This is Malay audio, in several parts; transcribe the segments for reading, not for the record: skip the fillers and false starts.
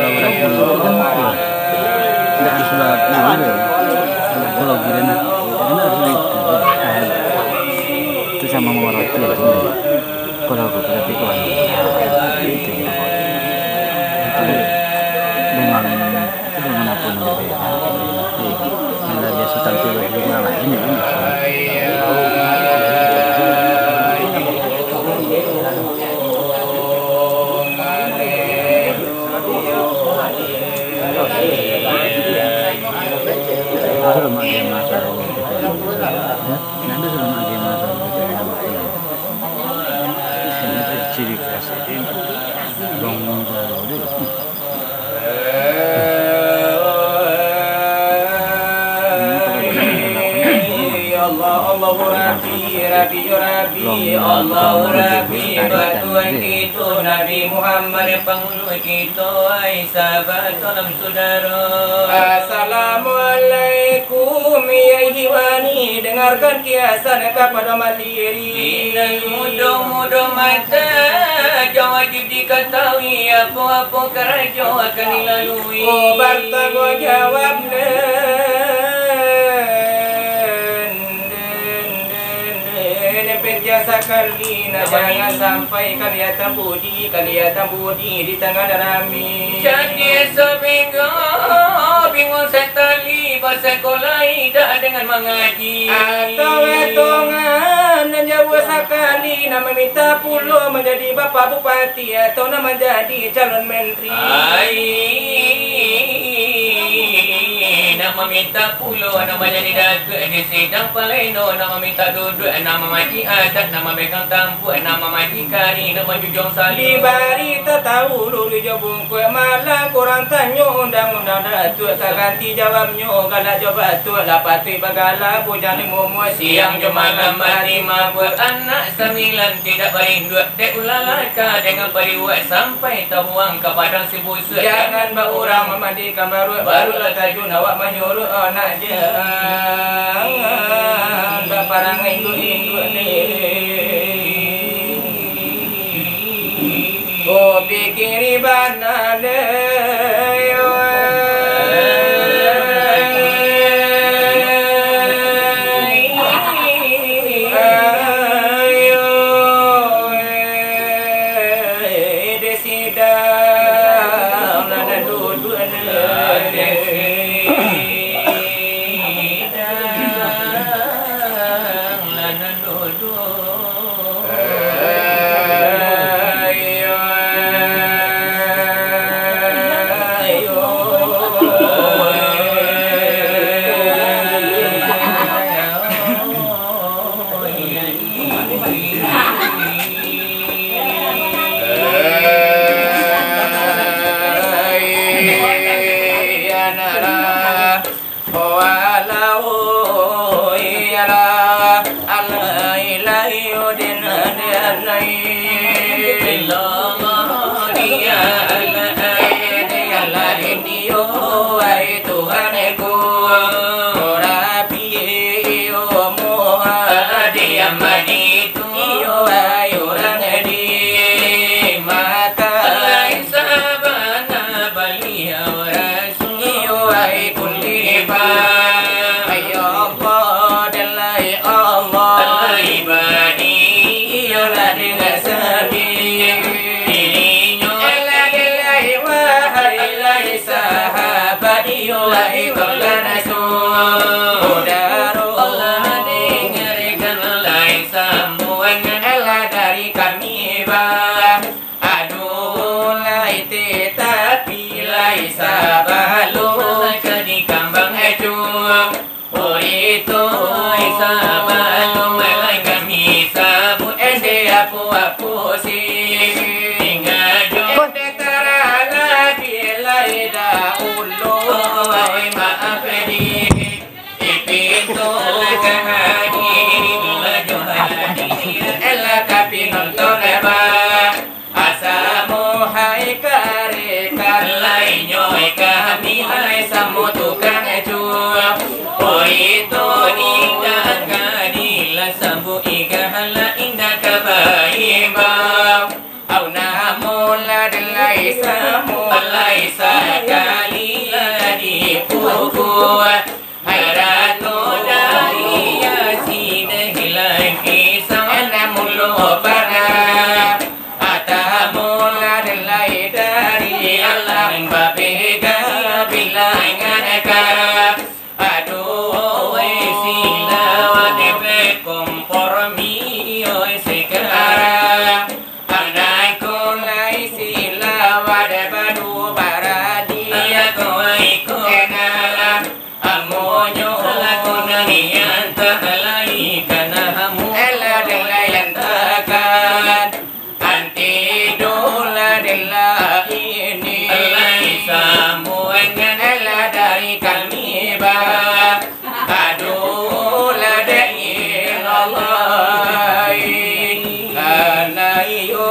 kalau orang dulu itu kan tidak harus sebab dulu kalau gini karena harus itu sama roti itu kalau aku berarti itu dengan apa yang berbeda bila dia sudah tampil di mana ini sudah makin masalah nanti sudah makin masalah ini ciri khas dong Rabi Allah Rabi batuan kita Nabi Muhammad penghulu kita sahabat salam saudara. Assalamualaikum ya ikhwani, dengarkan kiasan kepada mandiri dan mudah-mudah mata wajib diketahui apa-apa keraja akan dilalui. Oh bertanggung jawab jasa kalina jangan sampai kalian budi di tengah rami. Jadi seminggu bingung setali bersekolah tidak dengan mengaji atau hitungan dan jauh sekali nama minta pulau menjadi bapak bupati atau nama jadi calon menteri. Nama minta pulau, nama jadi datuk di sidang Paleno, nama minta duduk, nama maji adat, nama megang tampu, nama maji kari, nama jujung sali. Bari tak tahu lulu jabung kue malah kurang tanya undang-undang datuk, tak ganti jawabnya kalau jawab tu lah patui bagala bujang limu siang jam malam mati mabuk anak 9 tidak berindu dek ulalaka dengan periwat sampai tabuang ke padang si busuk. Jangan orang memandikan barulah tajuk awak menyuruh anak jangan baparang induk ni. Oh pikir ibana laisa laisa kali di puku harano dari yasin hilang kisah namulo para atamula delai dari Alang Babega bilang anak aduh Salawek Kompromi sekarang anakku lai Salawek badu baradi aku enak amonyo aku nangian talai kanamu ela delayan takan anti dola dela ini laisa muangan ela dari kami ba aduh la dai Allah kanayo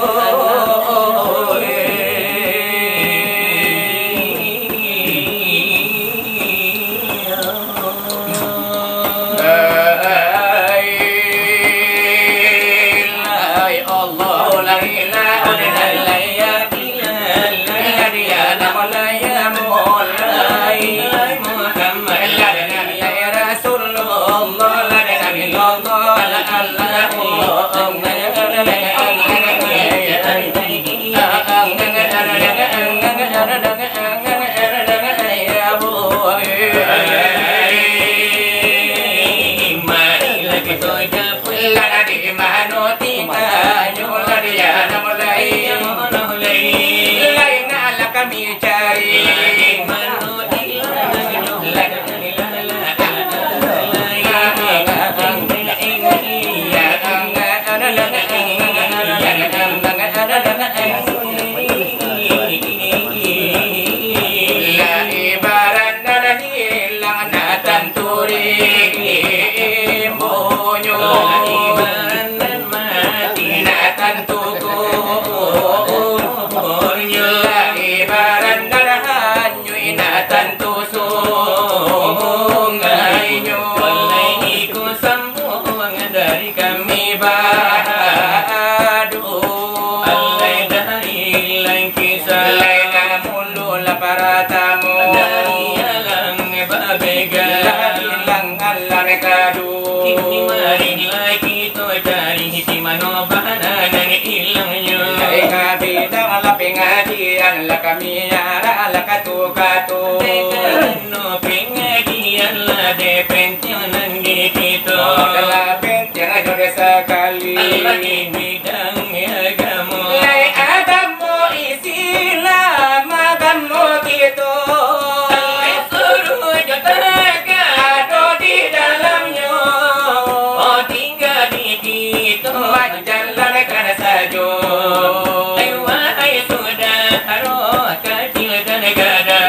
kami cari para tamu dari Alang Babega hilang alang kadu kini mari lagi to cari hiti manobana nang ilangnya eka bidang lapengadian la kami ara la katu katu no pengadian la de pensianan gitu la pensianan jode sekali lagi bidang agama lai agama Islam agama gitu suruh jataka ada di dalamnya oh tinggal di situ jalan kan saja ai sudah roh kecil dan gada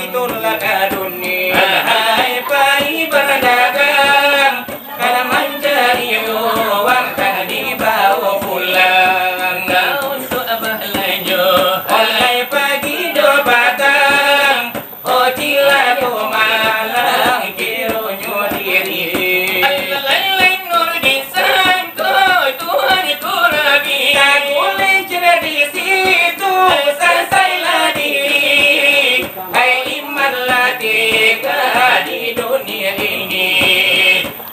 itulah karunia hai pai berdagang kalau mencari uang kan dibawa pulang untuk abah lanjut oleh pagi do batang oh cilaku malang kironyo diri lain nur di sangko Tuhan itu rabi tak boleh cerah di situ selesailah diri hai imanlah tiga di dunia ini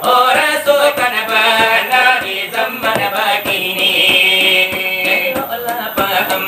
orang sukan benar di zaman begini Allah paham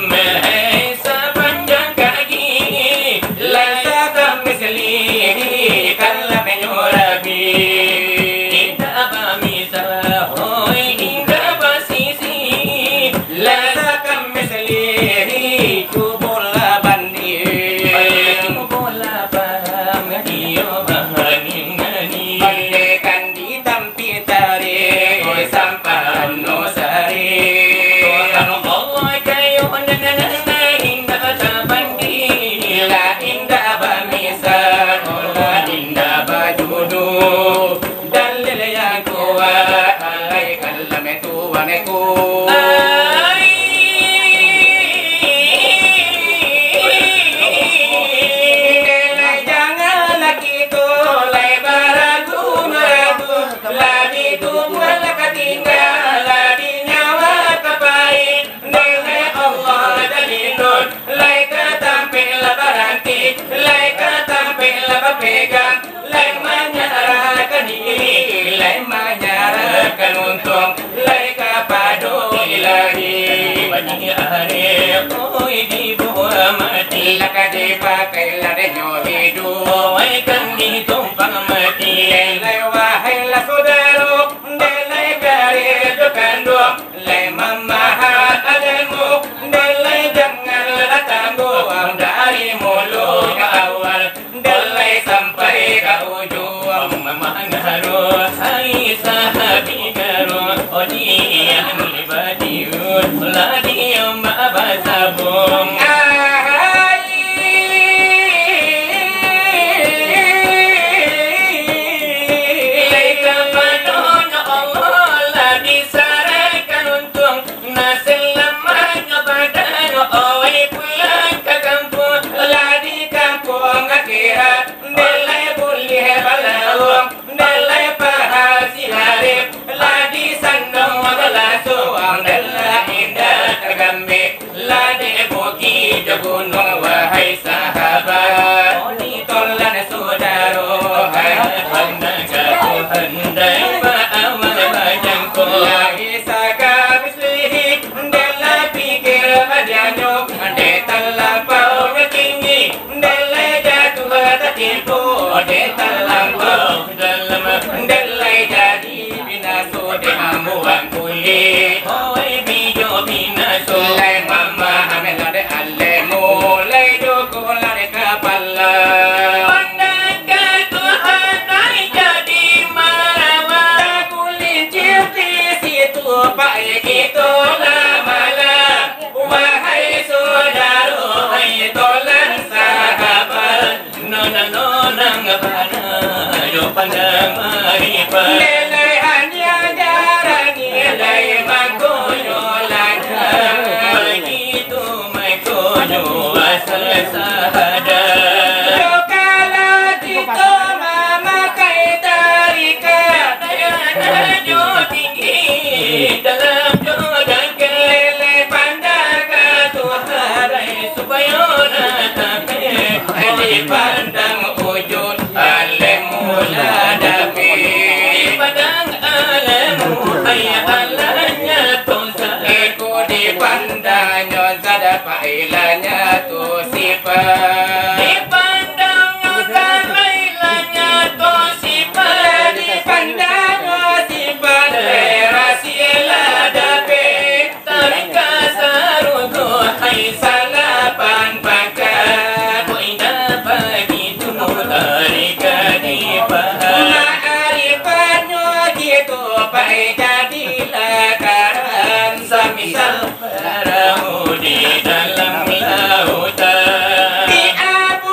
Alang Babega, lai menyerahkan diri, lai menyerahkan untung, lai kepada ilahi. Bani hari koi di buah mati, laka dipakai ladanya hidup, wai kan ditumpang mati. Lai wahai la saudara, lai kari kandung, lai memahat adanmu, lai jangan tanggung dari mulut ke awal, lai sampai ke ujung. Mengaruh hai sahabi garu, odian libadiun, ladiam abasabung. Gunung wahai sahabat, oni tolan saudaro, hai penjaga handai bawang bajangku. Lagi saka bislihi, dela pikir badanyo, de terlampau tinggi, dela jatuh tertipu, de terlampau dalam, dela jadi binaso de ambuang kulit. Oi bijo binaso, lai mama Ameh Nagari mulai joko lari kepala. Pandangkan Tuhan naik jadi marawa, kulincir di situ baik itu lama-lama. Wahai saudara, hai tolan sahabat, nonang ngapana, yo pandang maripa. Nilai hanya jarak nilai makoyo lancar, begitu makoyo asal sahada. Yo kalau kita memakai tarikat, yo tinggi dalam jodoh kelele pandang ke Tuhan supaya natape dipandang wujud alemu ladapi, dipandang alemu ayah alanya tosa, eko dipandangnya zada pailanya tu sifat, dipandangnya zada pailanya tu sifat, dipandangnya sifat rahsia dape tarika sarugo hai salapan pangkat, koi dapat itu tarika dipaham, maarifannya gitu pai jadilah karan semisal perahu di dalam lautan. Di abu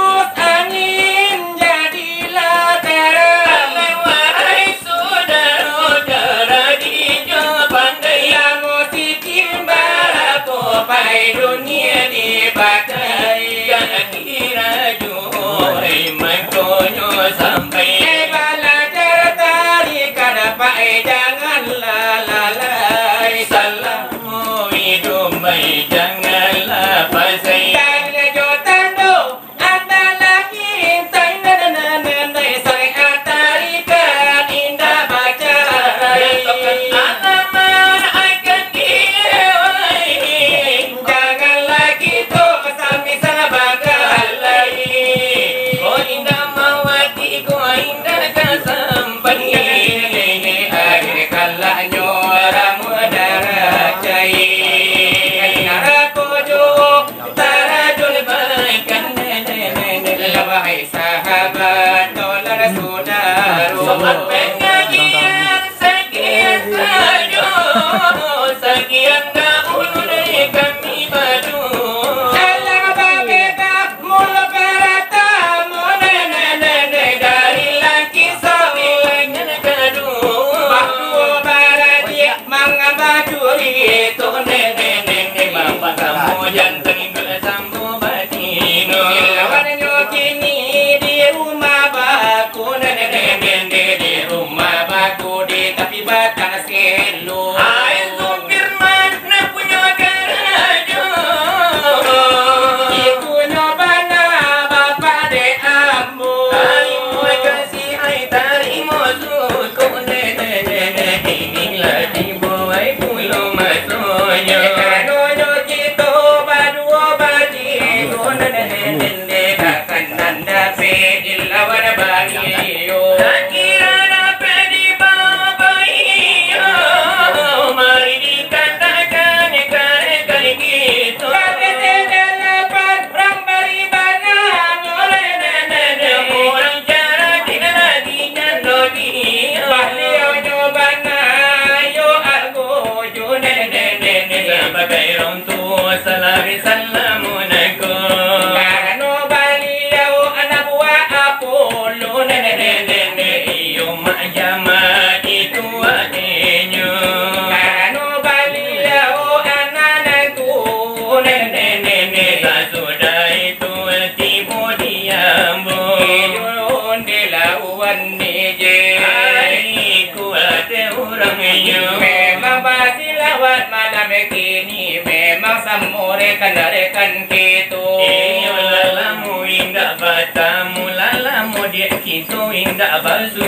rekan-rekan kita. Iyo lalamu indah batamu, lalamu dia kita indah basu.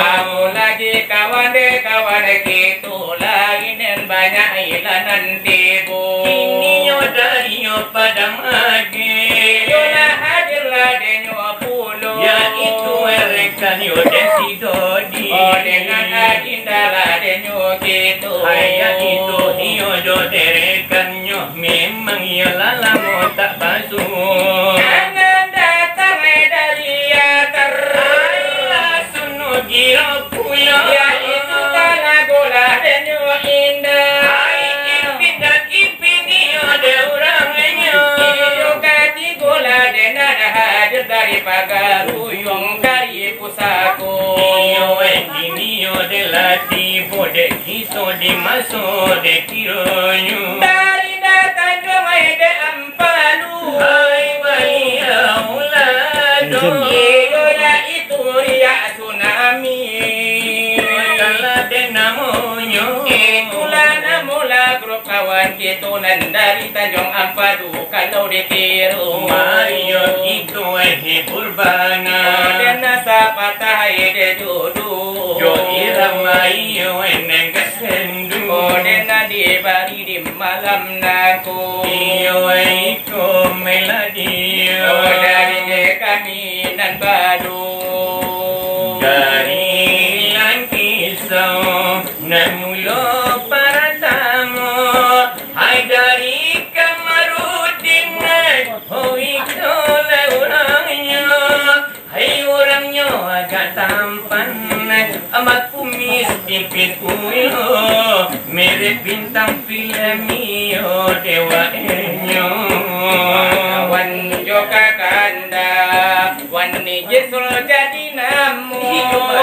Aku lagi kawan kita, lagi dan banyak ilanan tibu. Ini yo dari yo pada magi, yo lah hadirlah denyo puluh. Ya itu rekan yo desi dodi. Oh dengan adinda lah denyo kita. Ayat itu iyo do derekannya, memang yo lalamu tak basu. Jangan datang dari atar, ayah sunu giro puyo. Ya itu tanah gola denyo indah. Ay ipin dan ipin iyo de orangnya. Iyo kati gola denada hadir dari pagaruyung kari pusaku. Iyo endini yo de lati bode kiso di maso de kironyu. Dari datang jomai de ampalu. Hai balia ulado. Iyo ya itu ya tsunami. Kala de namonyo. Itulah namula grup kawan kita nan dari Tanjung Ampadu kalau ditiru. Mario itu purbana. Dan nasa patah de judu. Jo irama iyo eneng kesendu. Dan nadi bari di malam naku. Iyo itu melodi. Dari kami nan badu. Dari Langkisau nan mulo para tamu. Hai dari Komarudin. Oh itu lah orangnya. Hai orangnya agak tampan. Amat kumis tipis uyo. Mirip bintang film iyo dewa enyo. Wan joka kanda. Wan ni jesul jadi namu.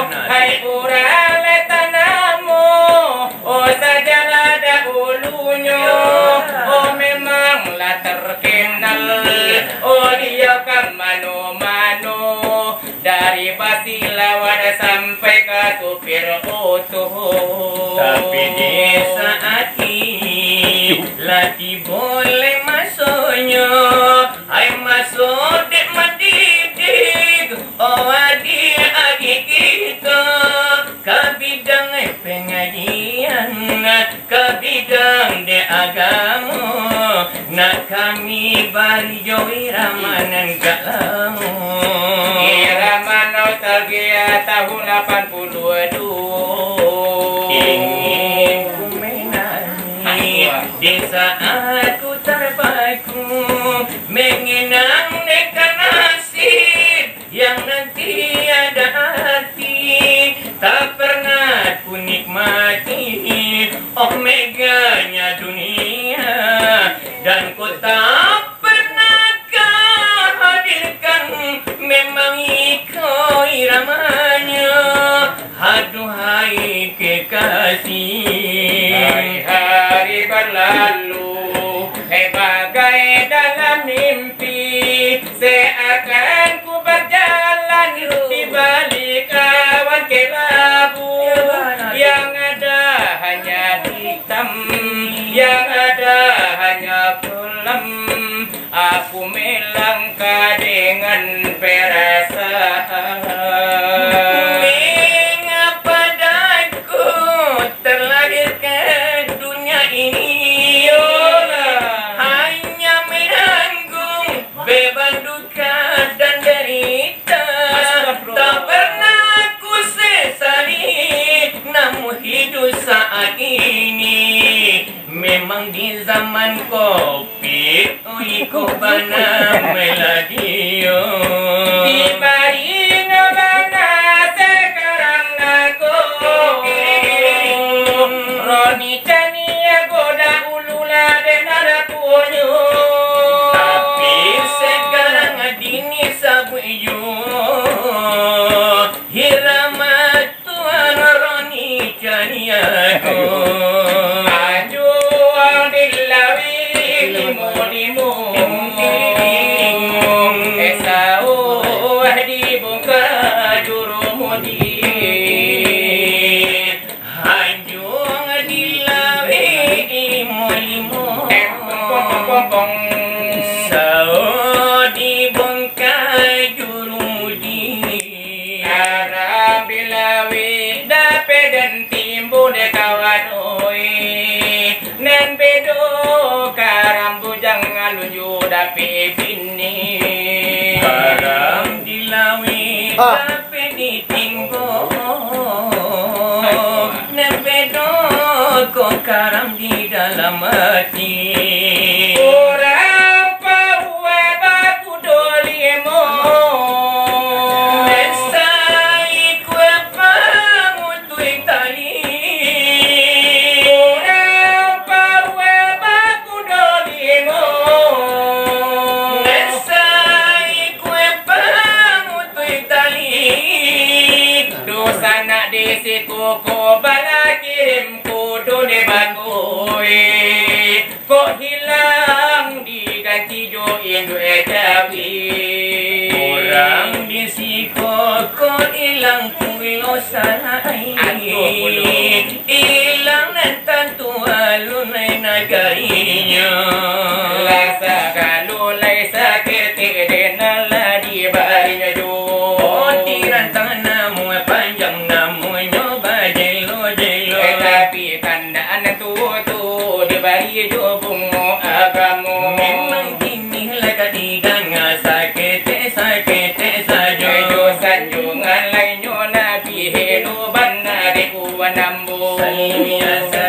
Hai urale tanamu. Oh sajalah dahulunya. Oh memanglah terkenal. Oh dia kan mano-mano. Dari Basilawan sampai ke supir oto. Tapi di saat ini lati boleh masuknya. Ay masuk dek mendidik. Oh adik-adik kita. Ke bidang pengajian, ke bidang de agama. Nak kami bari joi ramanan galamu. Irama nostalgia tahun 82. Ingin ku menangis di saat ku terpaku mengenang nekan nasib yang nanti ada arti. Tak pernah ku nikmati oh meganya dunia. Dan ku tak pernah hadirkan memang iko iramanya. Aduhai kekasih. Hari-hari berlalu bagai dalam mimpi. Seakan ku berjalan di balik awan kelabu. Yang ada hanya hitam, yang ada hanya kelam. Aku melangkah dengan perasaan. Mengapa daku terlahir ke dunia ini? Hanya menanggung beban duka dan derita. Tak pernah ku sesali, namun hidup saat ini memang di zaman kopi. Iku bana meladio. Di bari bana sekarang aku. Roni Chania goda ulula denara punyo. Tapi sekarang adini sabu iyo. Hirama tuan Roni Chania ko. Ajuang dilawi limu-limu. bini barang dilawi tapi ditinggo nembedo kok karam di dalam hati orang pawe baku dolimo mesai kue pangutui tali orang pawe baku dolimo mesai kue pangutui tali dosa nak disiku ko balakim kudu ne bagoi kok hilang diganti join dua cawi orang disiko kok hilang kuilo salai hilang nantan tualun nagarinya lasa kalau lai sakit denala di barinya jo tiran tanganmu panjang namunya bajelo jelo tapi kandaan tu di bari jo bungo agamu memang kini laga digang sakit sajo jo sanjungan lainyo nabi helo banna de uwanambo salimiasa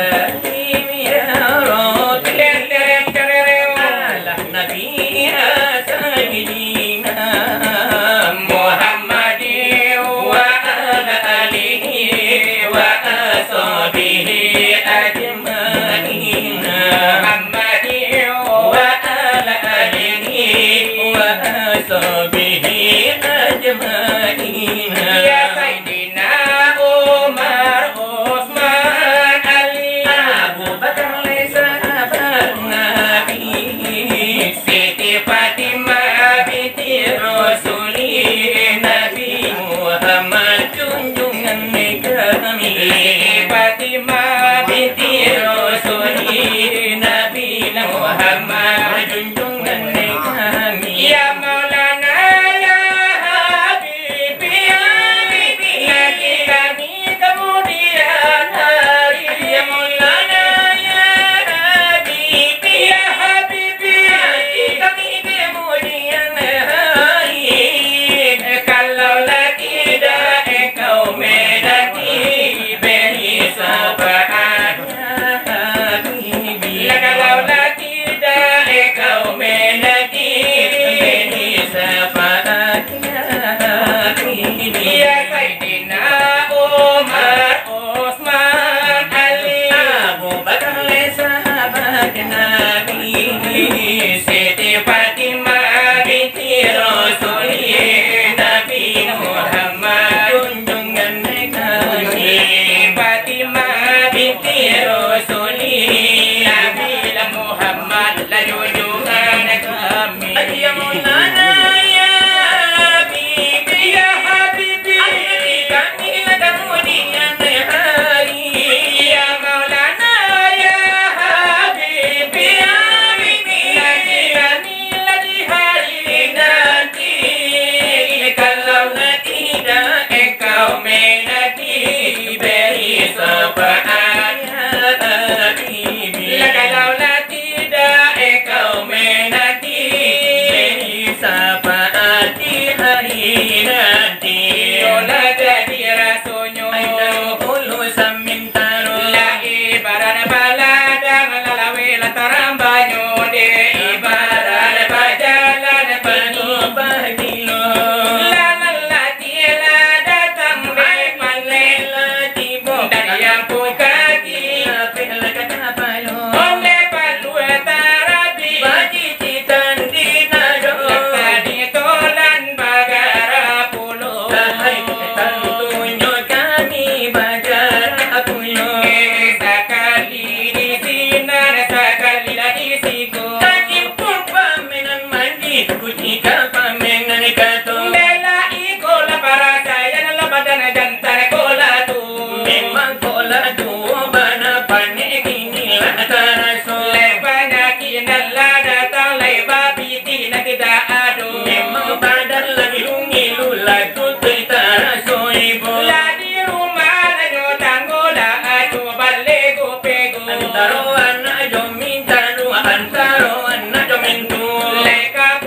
Antaro anak jomin tanu antaro anak jomin tu leka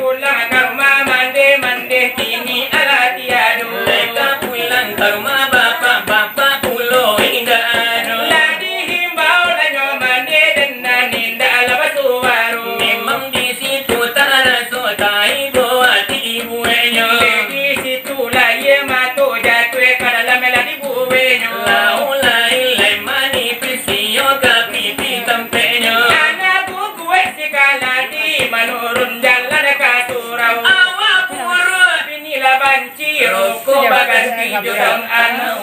jurang anak